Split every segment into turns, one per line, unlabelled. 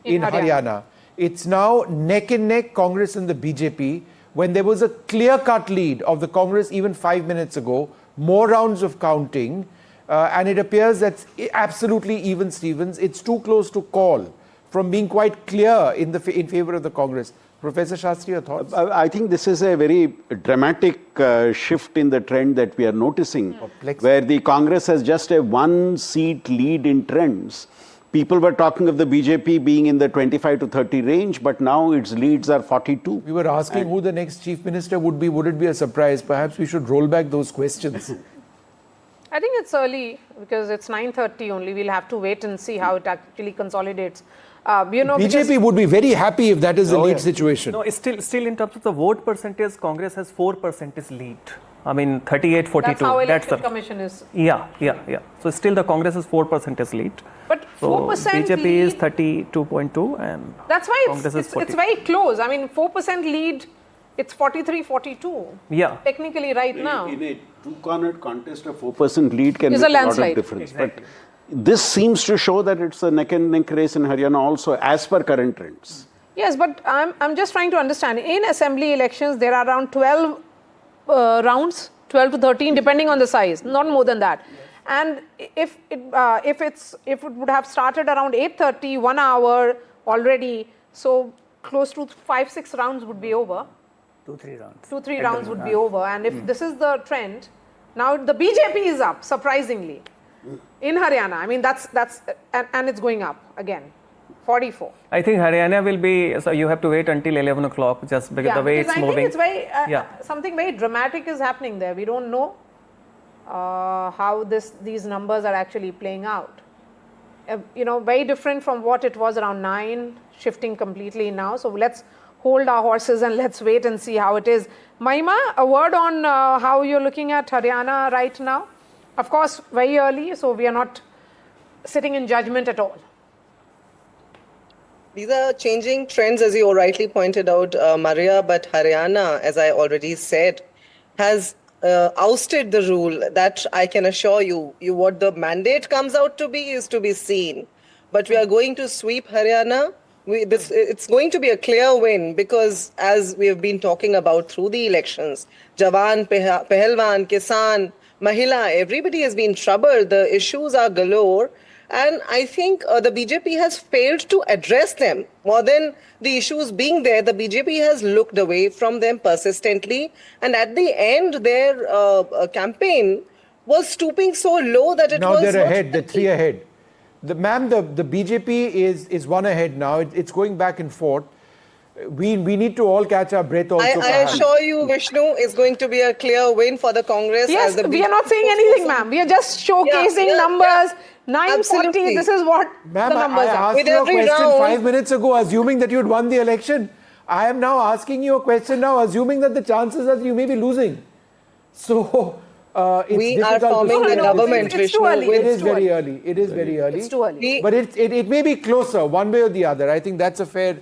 in Haryana. It's now neck and neck, Congress and the BJP, when there was a clear-cut lead of the Congress even 5 minutes ago, more rounds of counting, and it appears that's absolutely even Stevens. It's too close to call from being quite clear in favor of the Congress. Professor Shastri, your thoughts?
I think this is a very dramatic shift in the trend that we are noticing, where the Congress has just a one-seat lead in trends. People were talking of the BJP being in the 25 to 30 range, but now its leads are 42.
We were asking who the next chief minister would be. Would it be a surprise? Perhaps we should roll back those questions.
I think it's early because it's 9:30 only. We'll have to wait and see how it actually consolidates.
BJP would be very happy if that is the lead situation.
No, it's still in terms of the vote percentage, Congress has 4% lead. I mean, 38-42.
That's how election commission is.
Yeah. So still the Congress is 4% lead.
But 4%
BJP
lead,
is 32.2 and
that's why
Congress is 40.
it's very close. I mean, 4% lead, it's 43-42.
Yeah.
Technically right now.
In a two-cornered contest, a 4% lead can
Is
make
a
a lot
landslide.
of difference. But this seems to show that it's a neck and neck race in Haryana also, as per current trends.
Yes, but I'm just trying to understand. In assembly elections, there are around 12 rounds, 12 to 13, depending on the size, not more than that. And if it would have started around 8:30, 1 hour already, so close to 5-6 rounds would be over.
2-3 rounds.
2-3 rounds would be over. And if this is the trend, now the BJP is up, surprisingly, in Haryana. I mean, and it's going up again, 44.
I think Haryana will be, so you have to wait until 11 o'clock just because the way it's moving.
I think it's something very dramatic is happening there. We don't know how these numbers are actually playing out. Very different from what it was around 9, shifting completely now. So let's hold our horses and let's wait and see how it is. Mahima, a word on how you're looking at Haryana right now? Of course, very early, so we are not sitting in judgment at all.
These are changing trends, as you rightly pointed out, Maria, but Haryana, as I already said, has ousted the rule. That I can assure you. What the mandate comes out to be is to be seen. But we are going to sweep Haryana. It's going to be a clear win because, as we have been talking about through the elections, Jawan, Pehelwan, Kisan, Mahila, everybody has been troubled. The issues are galore. And I think the BJP has failed to address them. More than the issues being there, the BJP has looked away from them persistently. And at the end, their campaign was stooping so low that it
now
was...
Now they're ahead, they're 3 ahead. Ma'am, the BJP is 1 ahead now. It's going back and forth. We need to all catch our breath also.
I assure you, Vishnu, is going to be a clear win for the Congress.
Yes,
as the
we are not saying anything, ma'am. We are just showcasing numbers. 940, this is what the numbers are.
I asked you a question 5 minutes ago, assuming that you had won the election. I am now asking you a question now, assuming that the chances are that you may be losing. So, it's
we are forming the government, Vishnu.
It is very early. It is very early.
It's too early.
But it may be closer, one way or the other. I think that's a fair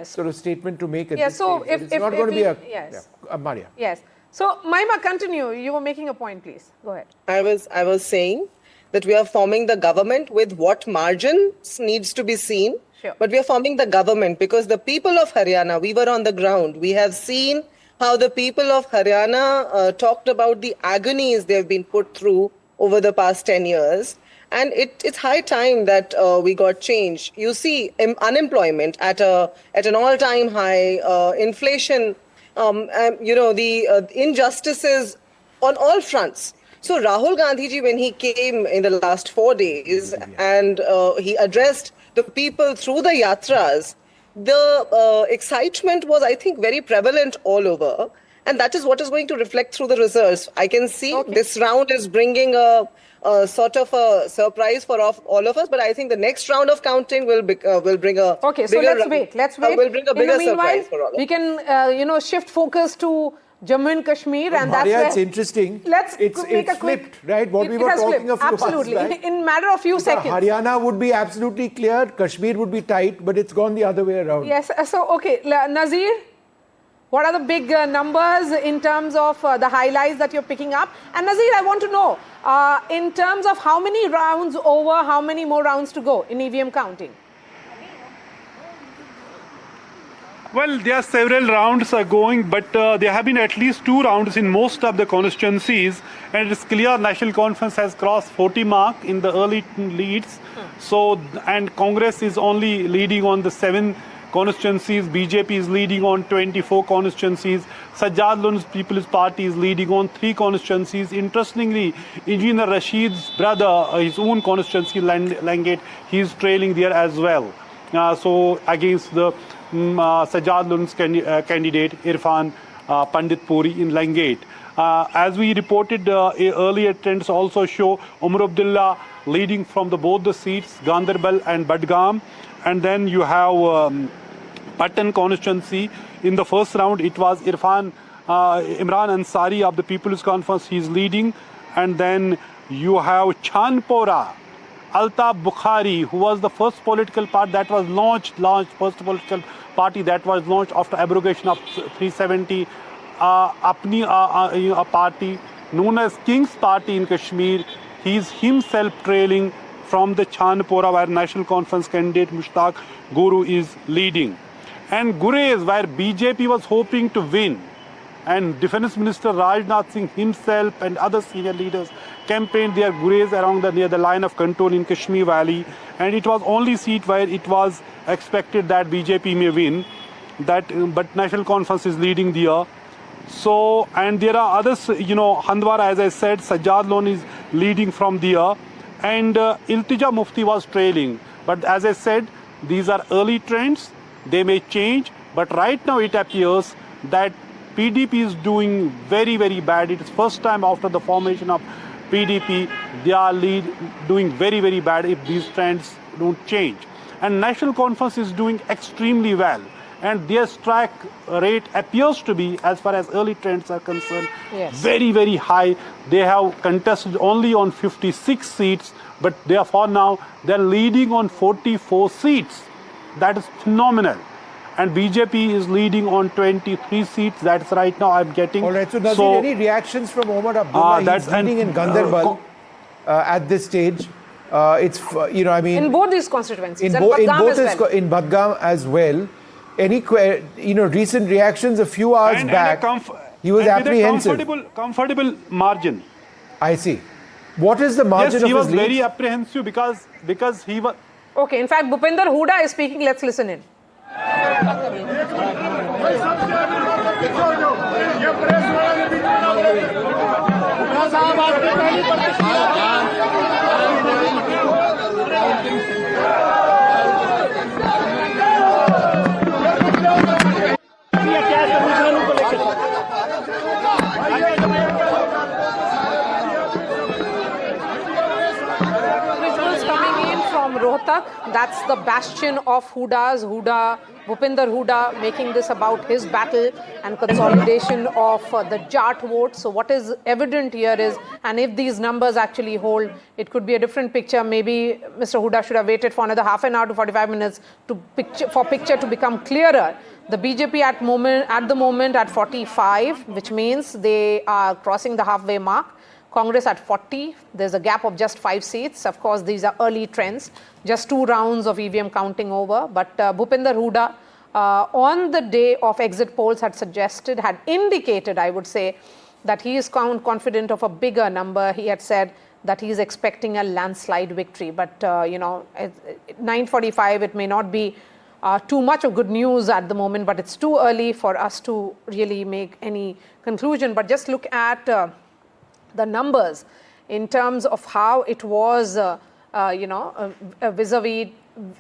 sort of statement to make at this
so
stage. It's not going to be a
Maria. Yes. So, Mahima, continue. You were making a point, please. Go ahead.
I was saying that we are forming the government with what margins needs to be seen.
Sure.
But we are forming the government because the people of Haryana, we were on the ground. We have seen how the people of Haryana talked about the agonies they've been put through over the past 10 years. And it's high time that we got change. You see unemployment at an all-time high, inflation, the injustices on all fronts. So Rahul Gandhi ji, when he came in the last 4 days and he addressed the people through the yatras, the excitement was, I think, very prevalent all over. And that is what is going to reflect through the results. I can see this round is bringing a sort of a surprise for all of us. But I think the next round of counting will bring a
so let's wait. Will bring a bigger
surprise for all of us.
We can shift focus to Jammu and Kashmir, and that's where
it's interesting. It's flipped, right? What we were talking a few
absolutely
hours back.
in matter of few seconds.
Haryana would be absolutely clear. Kashmir would be tight, but it's gone the other way around.
Yes. So Nazir, what are the big numbers in terms of the highlights that you're picking up? And Nazir, I want to know in terms of how many rounds over, how many more rounds to go in EVM counting?
Well, there are several rounds are going, but there have been at least 2 rounds in most of the constituencies, and it is clear National Conference has crossed 40 mark in the early leads. So, and Congress is only leading on the 7 constituencies. BJP is leading on 24 constituencies. Sajjad Loon's People's Party is leading on 3 constituencies. Interestingly, Engineer Rashid's brother, his own constituency, Langate, he is trailing there as well. So against the Sajjad Loon's candidate Irfan Pandit Puri in Langate. As we reported earlier, trends also show Umar Abdullah leading from both the seats, Ganderbal and Badgam. And then you have Patan constituency. In the first round, it was Imran Ansari of the People's Conference, he is leading. And then you have Chanpora, Altaf Bukhari, who was the first political party that was launched, first political party that was launched after abrogation of 370, a party known as King's Party in Kashmir. He is himself trailing from the Chanpora, where National Conference candidate Mushtaq Guru is leading. And Gurez, where BJP was hoping to win, and Defense Minister Rajnath Singh himself and other senior leaders campaigned their Gurez around near the line of control in Kashmir Valley, and it was only seat where it was expected that BJP may win, but National Conference is leading there. So, and there are others, Handwara, as I said, Sajjad Loon is leading from there, and Iltija Mufti was trailing. But as I said, these are early trends, they may change, but right now it appears that PDP is doing very, very bad. It is first time after the formation of PDP, they are doing very, very bad if these trends don't change. And National Conference is doing extremely well. And their strike rate appears to be, as far as early trends are concerned, very, very high. They have contested only on 56 seats, but therefore now they're leading on 44 seats. That is phenomenal. And BJP is leading on 23 seats. That's right now I'm getting.
All right, so Nazir, any reactions from Omar Abdullah? He's leading in Ganderbal at this stage. It's, I mean...
In both these constituencies,
in Badgam as well. Any, recent reactions a few hours back, he was apprehensive.
Comfortable margin.
I see. What is the margin of his lead?
Yes, he was very apprehensive because he was...
Okay, in fact, Bhupinder Hooda is speaking. Let's listen in. Rohtak, that's the bastion of Hooda's. Bhupinder Hooda making this about his battle and consolidation of the Jat vote. So what is evident here is, and if these numbers actually hold, it could be a different picture. Maybe Mr. Hooda should have waited for another half an hour to 45 minutes for picture to become clearer. The BJP at the moment at 45, which means they are crossing the halfway mark. Congress at 40, there's a gap of just 5 seats. Of course, these are early trends, just 2 rounds of EVM counting over. But Bhupinder Hooda, on the day of exit polls, had indicated, I would say, that he is confident of a bigger number. He had said that he is expecting a landslide victory. But, 9:45, it may not be too much of good news at the moment, but it's too early for us to really make any conclusion. But just look at the numbers in terms of how it was, vis-a-vis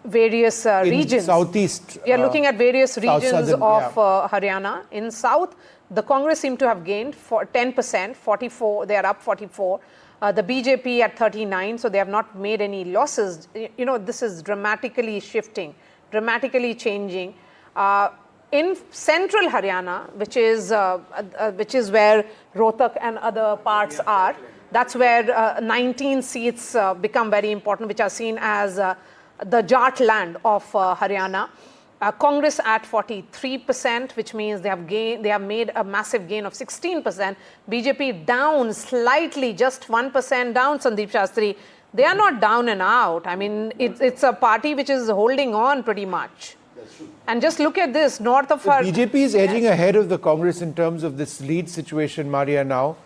various regions.
Southeast.
We are looking at various regions
southern,
of Haryana. In South, the Congress seemed to have gained for 10%, 44, they are up 44. The BJP at 39, so they have not made any losses. This is dramatically shifting, dramatically changing. In central Haryana, which is where Rohtak and other parts are, that's where 19 seats become very important, which are seen as the Jat land of Haryana. Congress at 43%, which means they have made a massive gain of 16%. BJP down slightly, just 1% down, Sandeep Shastri. They are not down and out. I mean, it's a party which is holding on pretty much. And just look at this, north of our...
BJP is edging ahead of the Congress in terms of this lead situation, Maria, now.